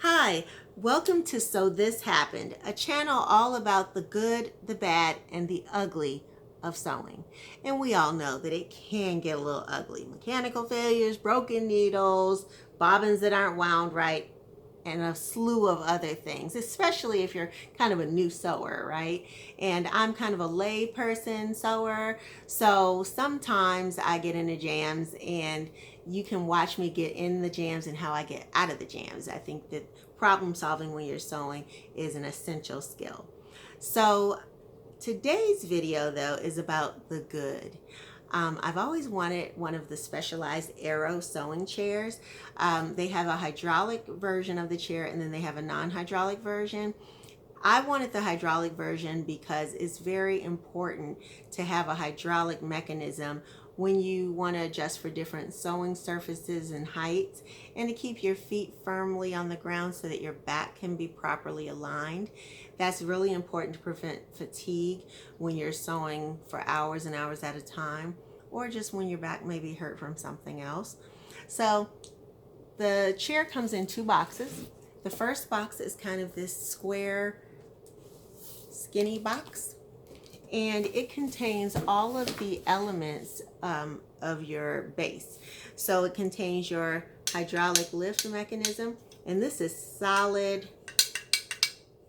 Hi, welcome to So This Happened, a channel all about the good, the bad, and the ugly of sewing. And we all know that it can get a little ugly. Mechanical failures, broken needles, bobbins that aren't wound right, and a slew of other things, especially if you're kind of a new sewer, right? And I'm kind of a lay person sewer, so sometimes I get into jams, and you can watch me get in the jams and how I get out of the jams. I think that problem solving when you're sewing is an essential skill. So today's video though is about the good. I've always wanted one of the specialized Aero sewing chairs. They have a hydraulic version of the chair, and then they have a non-hydraulic version. I wanted the hydraulic version because it's very important to have a hydraulic mechanism when you want to adjust for different sewing surfaces and heights, and to keep your feet firmly on the ground so that your back can be properly aligned. That's really important to prevent fatigue when you're sewing for hours and hours at a time, or just when your back may be hurt from something else. So the chair comes in two boxes. The first box is kind of this square skinny box, and it contains all of the elements of your base. So it contains your hydraulic lift mechanism, and this is solid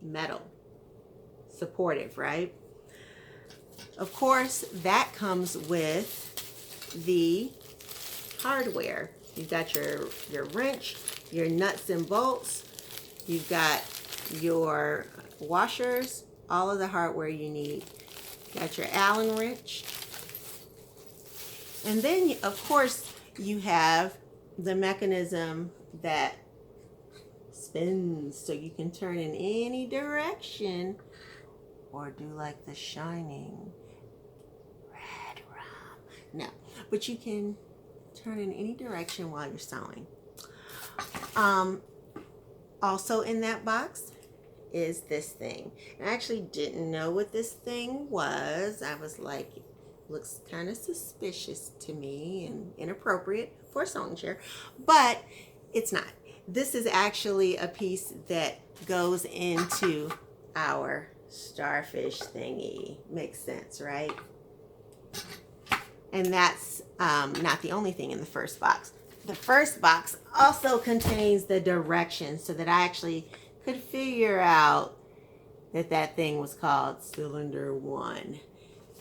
metal, supportive, right? Of course, that comes with the hardware. You've got your wrench, your nuts and bolts, you've got your washers, all of the hardware you need. Got your Allen wrench. And then, of course, you have the mechanism that spins so you can turn in any direction, or do like The Shining. Red rum. No, but you can turn in any direction while you're sewing. Also in that box is this thing. I actually didn't know what this thing was. I was like, looks kind of suspicious to me and inappropriate for a sewing chair, but it's not. This is actually a piece that goes into our starfish thingy. Makes sense, right? And that's not the only thing in the first box. The first box also contains the directions so that I actually could figure out that thing was called cylinder 1.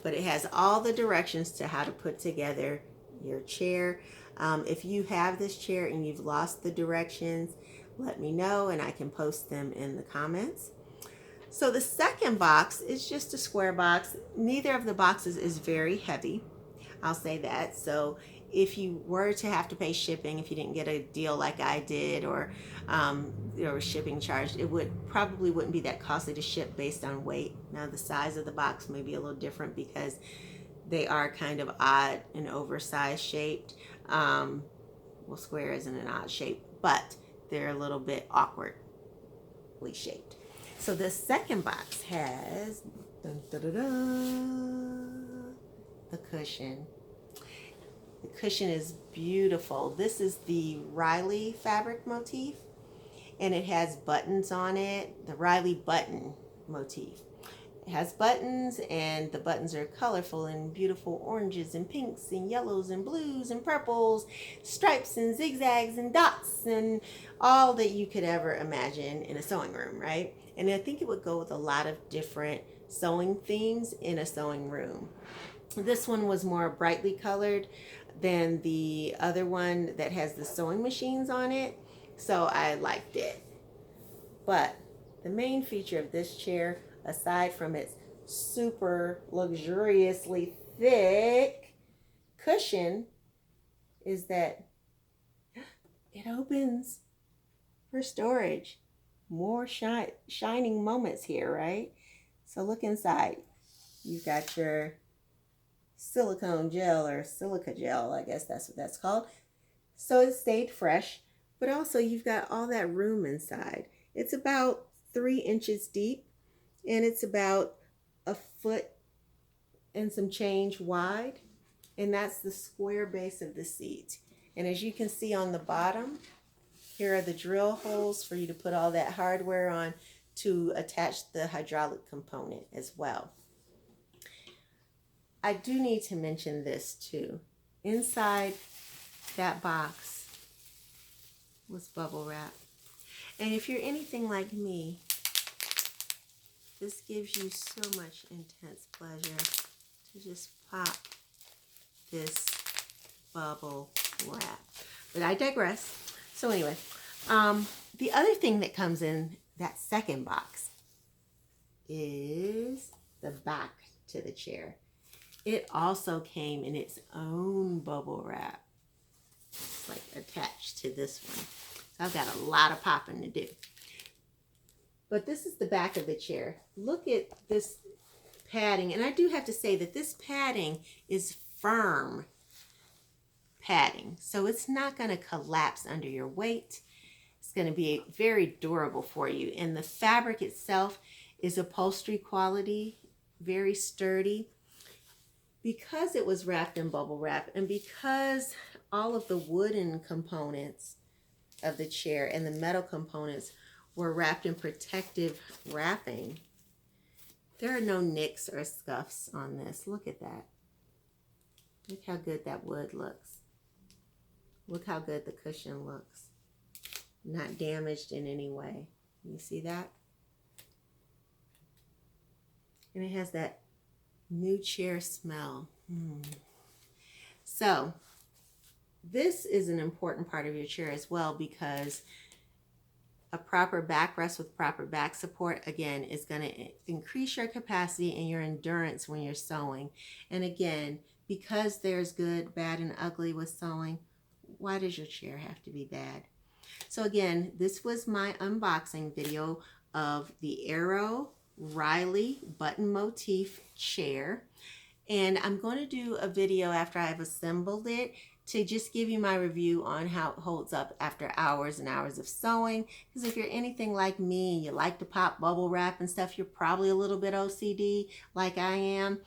But it has all the directions to how to put together your chair. If you have this chair and you've lost the directions, let me know and I can post them in the comments. So the second box is just a square box. Neither of the boxes is very heavy, I'll say that. So if you were to have to pay shipping, if you didn't get a deal like I did, or there was shipping charged, it probably wouldn't be that costly to ship based on weight. Now the size of the box may be a little different because they are kind of odd and oversized shaped. Well, square isn't an odd shape, but they're a little bit awkwardly shaped. So the second box has the cushion. The cushion is beautiful. This is the Riley fabric motif, and it has buttons on it, the Riley button motif. It has buttons, and the buttons are colorful and beautiful oranges and pinks and yellows and blues and purples, stripes and zigzags and dots and all that you could ever imagine in a sewing room, right? And I think it would go with a lot of different sewing themes in a sewing room. This one was more brightly colored than the other one that has the sewing machines on it, so I liked it. But the main feature of this chair, aside from its super luxuriously thick cushion, is that it opens for storage. More shining moments here, right? So look inside. You've got your silicone gel, or silica gel, I guess that's what that's called. So it stayed fresh, but also you've got all that room inside. It's about 3 inches deep, and it's about a foot and some change wide, and that's the square base of the seat. And as you can see on the bottom, Here are the drill holes for you to put all that hardware on to attach the hydraulic component as well. I do need to mention this too. Inside that box was bubble wrap. And if you're anything like me, this gives you so much intense pleasure to just pop this bubble wrap. But I digress. So anyway, the other thing that comes in that second box is the back to the chair. It also came in its own bubble wrap. It's like attached to this one. So I've got a lot of popping to do. But this is the back of the chair. Look at this padding. And I do have to say that this padding is firm padding. So it's not going to collapse under your weight. It's going to be very durable for you. And the fabric itself is upholstery quality, very sturdy. Because it was wrapped in bubble wrap and because all of the wooden components of the chair and the metal components were wrapped in protective wrapping, there are no nicks or scuffs on this. Look at that. Look how good that wood looks. Look how good the cushion looks. Not damaged in any way. You see that? And it has that new chair smell. So this is an important part of your chair as well, because a proper backrest with proper back support, again, is going to increase your capacity and your endurance when you're sewing. And again, because there's good, bad, and ugly with sewing, why does your chair have to be bad? So again, this was my unboxing video of the Arrow Riley button motif chair, and I'm going to do a video after I've assembled it to just give you my review on how it holds up after hours and hours of sewing. Because if you're anything like me and you like to pop bubble wrap and stuff, you're probably a little bit OCD like I am,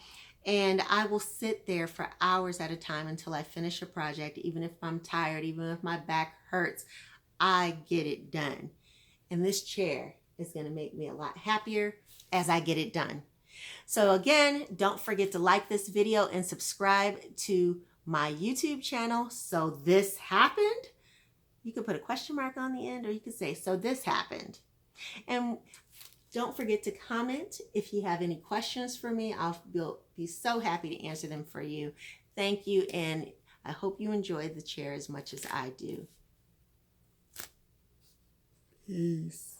and I will sit there for hours at a time until I finish a project. Even if I'm tired, even if my back hurts, I get it done. And this chair is going to make me a lot happier as I get it done. So again, don't forget to like this video and subscribe to my YouTube channel. So this happened. You can put a question mark on the end, or you can say, so this happened. And don't forget to comment if you have any questions for me. I'll be so happy to answer them for you. Thank you, and I hope you enjoy the chair as much as I do. Peace.